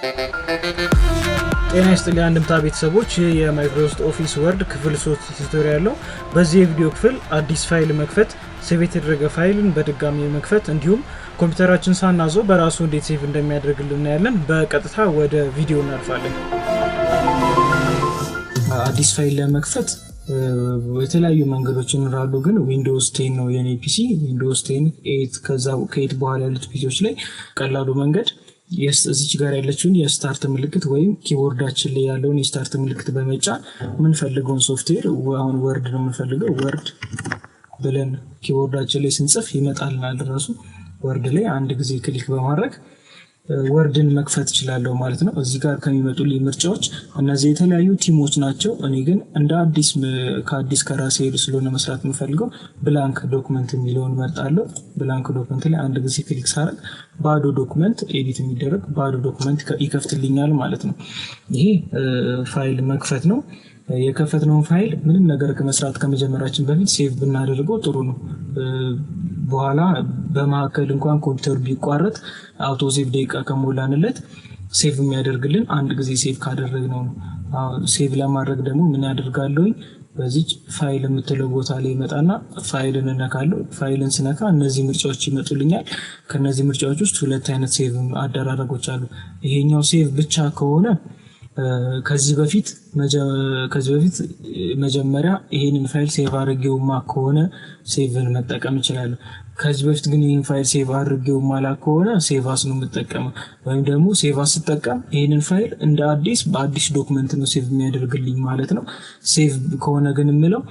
ጤና ይስጥልኝ አንድምታ ቤተሰቦች የማይክሮሶፍት ኦፊስ ወርድ ክፍል 3 ቱቶሪያል ነው። በዚህ የቪዲዮ ክፍል አዲስ ፋይል መክፈት፣ ሴቭ የተደረገ ፋይልን በድጋሚ መክፈት እንዲሁም ኮምፒውተራችን ሳናዘው በራሱ እንዴት ሴቭ እንደሚያደርግልን እናያለን። በቀጥታ ወደ ቪዲዮ እናልፋለን። አዲስ ፋይል ለመክፈት የተለያዩ መንገዶች ይኖራሉ፣ ግን ዊንዶውስ 10 ነው የኔ ፒሲ። ዊንዶውስ 10 8 ከዛው ከ8 በኋላ ያሉት ፒሲዎች ላይ ቀላሉ መንገድ እዚች ጋር ያለችውን የስታርት ምልክት ወይም ኪቦርዳችን ላይ ያለውን የስታርት ምልክት በመጫን የምንፈልገውን ሶፍትዌር አሁን ወርድ ነው የምንፈልገው ወርድ ብለን ኪቦርዳችን ላይ ስንጽፍ ይመጣልናል። ራሱ ወርድ ላይ አንድ ጊዜ ክሊክ በማድረግ ወርድን መክፈት ይችላል ማለት ነው። እዚህ ጋር ከሚመጡልኝ ምርጫዎች እነዚህ የተለያዩ ቲሞች ናቸው። እኔ ግን እንደ አዲስ ከራሴ ስለሆነ መስራት የምፈልገው ብላንክ ዶክመንት የሚለውን መርጣለሁ። ብላንክ ዶክመንት ላይ አንድ ጊዜ ክሊክ ሳደርግ ባዶ ዶክመንት ኤዲት የሚደረግ ባዶ ዶክመንት ይከፍትልኛል ማለት ነው። ይሄ ፋይል መክፈት ነው። የከፈትነውን ፋይል ምንም ነገር ከመስራት ከመጀመራችን በፊት ሴቭ ብናደርገው ጥሩ ነው። በኋላ በማከል እንኳን ኮምፒውተር ቢቋረጥ አውቶ ሴቭ ደቂቃ ከሞላንለት ሴቭ የሚያደርግልን አንድ ጊዜ ሴቭ ካደረግነው ነው። ሴቭ ለማድረግ ደግሞ ምን ያደርጋለሁኝ? በዚህ ፋይል የምትለው ቦታ ላይ ይመጣና ፋይልን እነካለሁ። ፋይልን ስነካ እነዚህ ምርጫዎች ይመጡልኛል። ከነዚህ ምርጫዎች ውስጥ ሁለት አይነት ሴቭ አደራረጎች አሉ። ይሄኛው ሴቭ ብቻ ከሆነ ከዚህ በፊት መጀመሪያ ይሄንን ፋይል ሴቭ አድርጌውማ ከሆነ ሴቭን መጠቀም ይችላል። ከዚህ በፊት ግን ይሄን ፋይል ሴቭ አድርጌውማ ከሆነ ሴቭ አስ ነው የምጠቀመው። ወይም ደግሞ ሴቭ አስ ተጠቀም ይሄንን ፋይል እንደ በአዲስ ዶክመንት ነው ሴቭ የሚያደርግልኝ ማለት ነው። ሴቭ ከሆነ ግን የምለው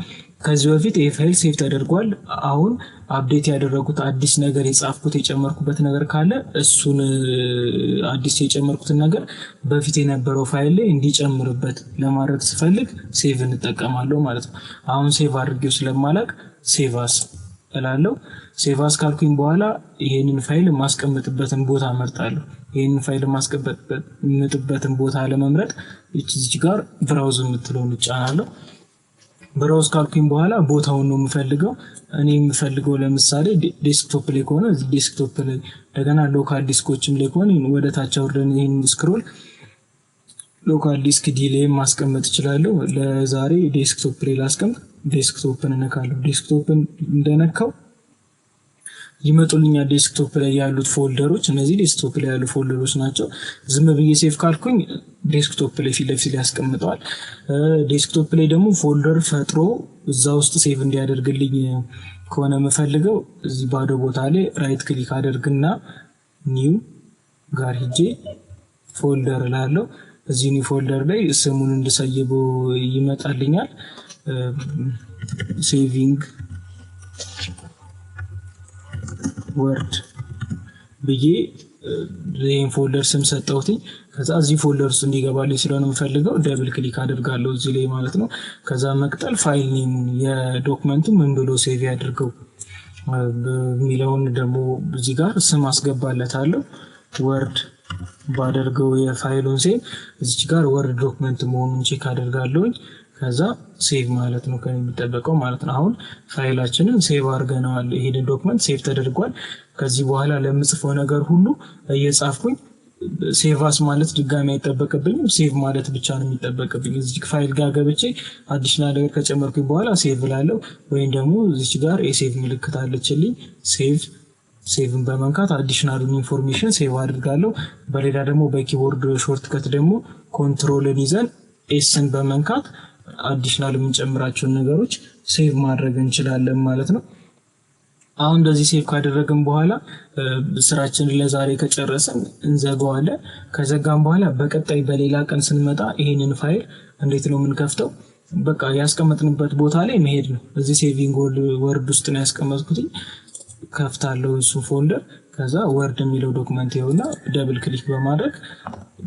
ከዚህ በፊት ይሄ ፋይል ሴቭ ተደርጓል። አሁን አፕዴት ያደረጉት አዲስ ነገር የጻፍኩት የጨመርኩበት ነገር ካለ እሱን አዲስ የጨመርኩትን ነገር በፊት የነበረው ፋይል ላይ እንዲጨምርበት ለማድረግ ስፈልግ ሴቭ እንጠቀማለሁ ማለት ነው። አሁን ሴቭ አድርጌው ስለማላቅ ሴቭ አስ እላለሁ። ሴቭ አስ ካልኩኝ በኋላ ይሄንን ፋይል ማስቀመጥበትን ቦታ እመርጣለሁ። ይሄንን ፋይል ማስቀመጥበትን ቦታ ለመምረጥ እዚህ ጋር ብራውዝ የምትለውን እጫናለሁ። ብራውዝ ካልኩኝ በኋላ ቦታውን ነው የምፈልገው። እኔ የምፈልገው ለምሳሌ ዴስክቶፕ ላይ ከሆነ ዴስክቶፕ ላይ፣ እንደገና ሎካል ዲስኮችም ላይ ከሆነ ወደ ታች አውርደን ይሄን ስክሮል ሎካል ዲስክ ዲ ላይ ማስቀመጥ እችላለሁ። ለዛሬ ዴስክቶፕ ላይ ላስቀምጥ። ዴስክቶፕን እነካለሁ። ዴስክቶፕን እንደነካው ይመጡልኛል ዴስክቶፕ ላይ ያሉት ፎልደሮች። እነዚህ ዴስክቶፕ ላይ ያሉ ፎልደሮች ናቸው። ዝም ብዬ ሴቭ ካልኩኝ ዴስክቶፕ ላይ ፊት ለፊት ያስቀምጠዋል። ዴስክቶፕ ላይ ደግሞ ፎልደር ፈጥሮ እዛ ውስጥ ሴቭ እንዲያደርግልኝ ከሆነ የምፈልገው እዚህ ባዶ ቦታ ላይ ራይት ክሊክ አደርግና ኒው ጋር ሄጄ ፎልደር እላለሁ። እዚህ ኒው ፎልደር ላይ ስሙን እንድሰይበው ይመጣልኛል። ሴቪንግ ወርድ ብዬ ይሄን ፎልደር ስም ሰጠሁትኝ። ከዛ እዚህ ፎልደር ውስጥ እንዲገባልኝ ስለሆነ የምፈልገው ደብል ክሊክ አደርጋለሁ እዚህ ላይ ማለት ነው። ከዛ መቅጠል ፋይል ኔም የዶክመንቱ ምን ብሎ ሴቭ ያድርገው የሚለውን ደግሞ እዚህ ጋር ስም አስገባለታለሁ። ወርድ ባደርገው የፋይሉን ሴቭ እዚህ ጋር ወርድ ዶክመንት መሆኑን ቼክ አደርጋለሁኝ። ከዛ ሴቭ ማለት ነው ከሚጠበቀው ማለት ነው። አሁን ፋይላችንን ሴቭ አድርገናል። ይሄን ዶክመንት ሴቭ ተደርጓል። ከዚህ በኋላ ለምጽፈው ነገር ሁሉ እየጻፍኩኝ ሴቭ አስ ማለት ድጋሚ አይጠበቅብኝም። ሴቭ ማለት ብቻ ነው የሚጠበቅብኝ። እዚህ ፋይል ጋር ገብቼ አዲሽናል ነገር ከጨመርኩኝ በኋላ ሴቭ እላለሁ። ወይም ደግሞ እዚህ ጋር የሴቭ ምልክት አለችልኝ። ሴቭን በመንካት አዲሽናል ኢንፎርሜሽን ሴቭ አድርጋለሁ። በሌላ ደግሞ በኪቦርድ ሾርትከት ደግሞ ኮንትሮልን ይዘን ኤስን በመንካት አዲሽናል የምንጨምራቸውን ነገሮች ሴቭ ማድረግ እንችላለን ማለት ነው። አሁን እንደዚህ ሴቭ ካደረግን በኋላ ስራችንን ለዛሬ ከጨረሰን እንዘጋዋለን። ከዘጋን በኋላ በቀጣይ በሌላ ቀን ስንመጣ ይሄንን ፋይል እንዴት ነው የምንከፍተው? በቃ ያስቀመጥንበት ቦታ ላይ መሄድ ነው። እዚህ ሴቪንግ ወርድ ውስጥ ነው ያስቀመጥኩት። ከፍታለሁ እሱ ፎልደር። ከዛ ወርድ የሚለው ዶክመንት ይኸውና ደብል ክሊክ በማድረግ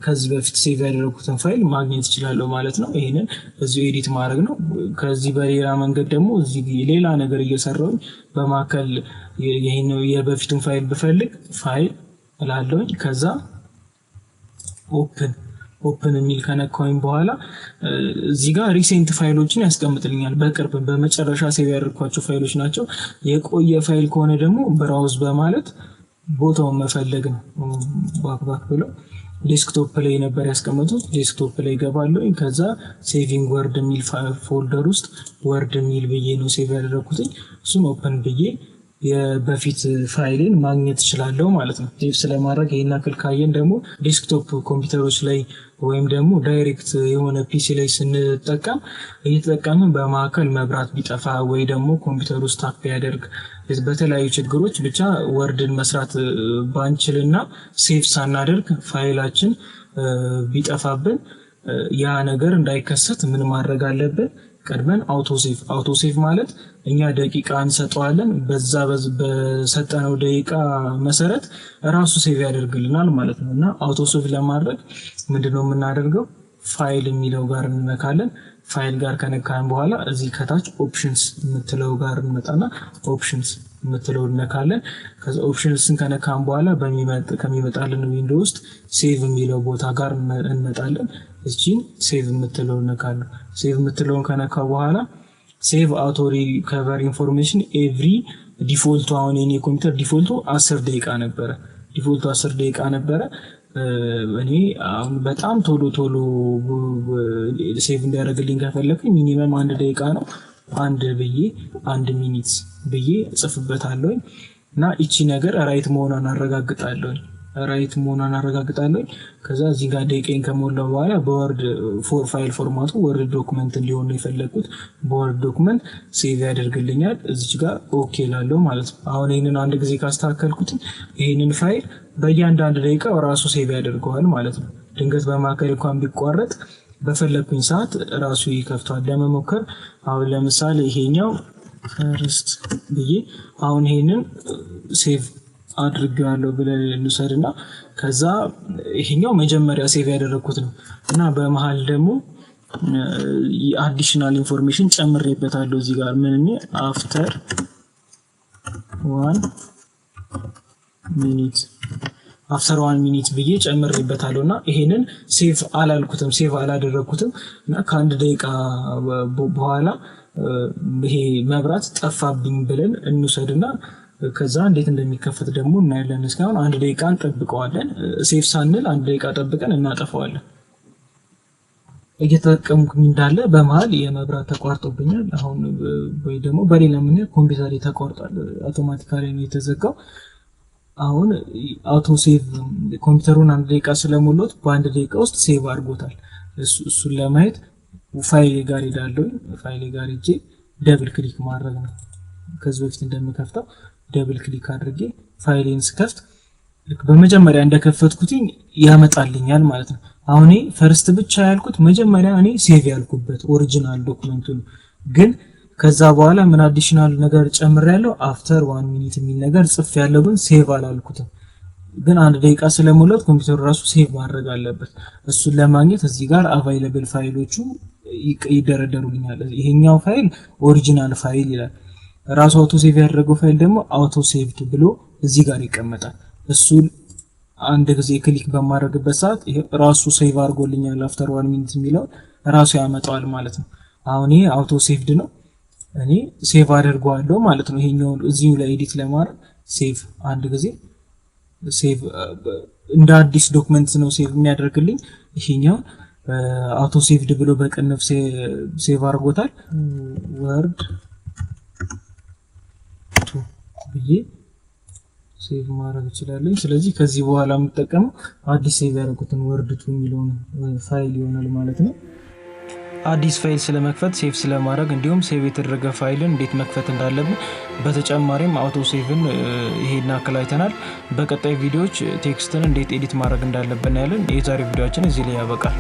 ከዚህ በፊት ሴቭ ያደረኩትን ፋይል ማግኘት እችላለሁ ማለት ነው። ይሄንን እዚሁ ኤዲት ማድረግ ነው። ከዚህ በሌላ መንገድ ደግሞ እዚህ ሌላ ነገር እየሰራሁኝ በማከል ይሄን የበፊቱን ፋይል ብፈልግ ፋይል እላለሁኝ። ከዛ ኦፕን የሚል ከነካውኝ በኋላ እዚህ ጋር ሪሴንት ፋይሎችን ያስቀምጥልኛል። በቅርብ በመጨረሻ ሴቭ ያደረኳቸው ፋይሎች ናቸው። የቆየ ፋይል ከሆነ ደግሞ ብራውዝ በማለት ቦታውን መፈለግ ነው። ባክ ብሎ ዴስክቶፕ ላይ ነበር ያስቀመጡት። ዴስክቶፕ ላይ ገባለሁ። ከዛ ሴቪንግ ወርድ የሚል ፎልደር ውስጥ ወርድ የሚል ብዬ ነው ሴቭ ያደረኩት። እሱን ኦፕን ብዬ የበፊት ፋይሌን ማግኘት እችላለሁ ማለት ነው። ሴቭ ስለማድረግ ይሄን አክል ካየን ደግሞ ዴስክቶፕ ኮምፒውተሮች ላይ ወይም ደግሞ ዳይሬክት የሆነ ፒሲ ላይ ስንጠቀም እየተጠቀምን በማዕከል መብራት ቢጠፋ ወይ ደግሞ ኮምፒውተሩ ስታክ ቢያደርግ በተለያዩ ችግሮች ብቻ ወርድን መስራት ባንችልና ሴቭ ሳናደርግ ፋይላችን ቢጠፋብን ያ ነገር እንዳይከሰት ምን ማድረግ አለብን? ቀድመን አውቶሴቭ ማለት እኛ ደቂቃ እንሰጠዋለን። በዛ በሰጠነው ደቂቃ መሰረት ራሱ ሴቭ ያደርግልናል ማለት ነው። እና አውቶሴቭ ለማድረግ ምንድነው የምናደርገው? ፋይል የሚለው ጋር እንነካለን። ፋይል ጋር ከነካን በኋላ እዚህ ከታች ኦፕሽንስ የምትለው ጋር እንመጣና ኦፕሽንስ የምትለው እንነካለን። ከዛ ኦፕሽንስን ከነካን በኋላ ከሚመጣልን ዊንዶ ውስጥ ሴቭ የሚለው ቦታ ጋር እንመጣለን። እቺን ሴቭ የምትለው እንነካለን። ሴቭ የምትለውን ከነካ በኋላ ሴቭ አውቶ ሪከቨር ኢንፎርሜሽን ኤቭሪ ዲፎልቱ አሁን የኔ ኮምፒውተር ዲፎልቱ 10 ደቂቃ ነበረ። ዲፎልቱ 10 ደቂቃ ነበረ። እኔ አሁን በጣም ቶሎ ሴቭ እንዲያደርግልኝ ከፈለኩኝ ሚኒመም 1 ደቂቃ ነው። 1 ሚኒት ብዬ ጽፍበታለሁ እና እቺ ነገር ራይት መሆኗን አረጋግጣለሁ። ከዛ እዚህ ጋር ደቂቃን ከሞላው በኋላ በወርድ ፋይል ፎርማቱ ወርድ ዶክመንት እንዲሆን ነው የፈለኩት። በወርድ ዶክመንት ሴቭ ያደርግልኛል። እዚች ጋር ኦኬ ላለው ማለት ነው። አሁን ይሄንን አንድ ጊዜ ካስተካከልኩት ይሄንን ፋይል በእያንዳንዱ ደቂቃ ራሱ ሴቭ ያደርገዋል ማለት ነው። ድንገት በማዕከል እንኳን ቢቋረጥ በፈለኩኝ ሰዓት ራሱ ይከፍቷል። ለመሞከር አሁን ለምሳሌ ይሄኛው ፈርስት ብዬ አሁን ይሄንን ሴቭ አድርጌዋለሁ ብለን እንውሰድና ከዛ ይሄኛው መጀመሪያ ሴቭ ያደረኩት ነው እና በመሃል ደግሞ አዲሽናል ኢንፎርሜሽን ጨምሬበታለሁ። እዚህ ጋር ምን አፍተር 1 ሚኒት ብዬ ጨምሬበታለሁና ይሄንን ሴቭ አላደረኩትም እና ከአንድ ደቂቃ በኋላ ይሄ መብራት ጠፋብኝ ብለን እንውሰድና ከዛ እንዴት እንደሚከፈት ደግሞ እናያለን። እስካሁን 1 ደቂቃ እንጠብቀዋለን። ሴቭ ሳንል 1 ደቂቃ ጠብቀን እናጠፋዋለን። እየተጠቀምኩኝ እንዳለ በመሃል የመብራት ተቋርጦብኛል። አሁን ወይ ደግሞ በሌላ ምን ኮምፒውተር ተቋርጧል። አውቶማቲካሊ ነው የተዘጋው። አሁን አውቶሴቭ ኮምፒውተሩን 1 ደቂቃ ስለሞላው በ1 ደቂቃ ውስጥ ሴቭ አድርጎታል። እሱን ለማየት ፋይል ጋር ሄዳለሁ። ፋይል ጋር ሄጄ ደብል ክሊክ ማድረግ ነው። ከዚህ በፊት እንደምከፍተው ደብል ክሊክ አድርጌ ፋይሌን ስከፍት ልክ በመጀመሪያ እንደከፈትኩትኝ ያመጣልኛል ማለት ነው። አሁን ፈርስት ብቻ ያልኩት መጀመሪያ እኔ ሴቭ ያልኩበት ኦሪጂናል ዶክመንቱ ነው። ግን ከዛ በኋላ ምን አዲሽናል ነገር ጨምሬያለሁ። አፍተር 1 ሚኒት የሚል ነገር ጽፌያለሁ፣ ግን ሴቭ አላልኩትም። ግን 1 ደቂቃ ስለሞላው ኮምፒውተሩ ራሱ ሴቭ ማድረግ አለበት። እሱን ለማግኘት እዚህ ጋር አቫይለብል ፋይሎቹ ይደረደሩልኛል። ይሄኛው ፋይል ኦሪጂናል ፋይል ይላል። ራሱ አውቶ ሴቭ ያደረገው ፋይል ደግሞ አውቶ ሴቭድ ብሎ እዚህ ጋር ይቀመጣል። እሱን አንድ ጊዜ ክሊክ በማድረግበት ሰዓት ራሱ ሴቭ አድርጎልኛል። አፍተር 1 ሚኒት የሚለው ራሱ ያመጣዋል ማለት ነው። አሁን ይሄ አውቶ ሴቭድ ነው። እኔ ሴቭ አድርጓለሁ ማለት ነው። ይሄኛው እዚሁ ላይ ኤዲት ለማድረግ ሴቭ አንድ ጊዜ ሴቭ እንደ አዲስ ዶክመንት ነው ሴቭ የሚያደርግልኝ። ይሄኛው አውቶ ሴቭድ ብሎ በቅንፍ ሴቭ አድርጎታል። ወርድ ብዬ ሴቭ ማድረግ እችላለሁ። ስለዚህ ከዚህ በኋላ የምጠቀመው አዲስ ሴቭ ያደረኩትን ወርድ ቱ የሚለውን ፋይል ይሆናል ማለት ነው። አዲስ ፋይል ስለመክፈት ሴቭ ስለማድረግ እንዲሁም ሴቭ የተደረገ ፋይልን እንዴት መክፈት እንዳለብን በተጨማሪም አውቶ ሴቭን ይሄን አክል አይተናል። በቀጣይ ቪዲዮዎች ቴክስትን እንዴት ኤዲት ማድረግ እንዳለብን ያለን የዛሬ ቪዲዮአችን እዚህ ላይ ያበቃል።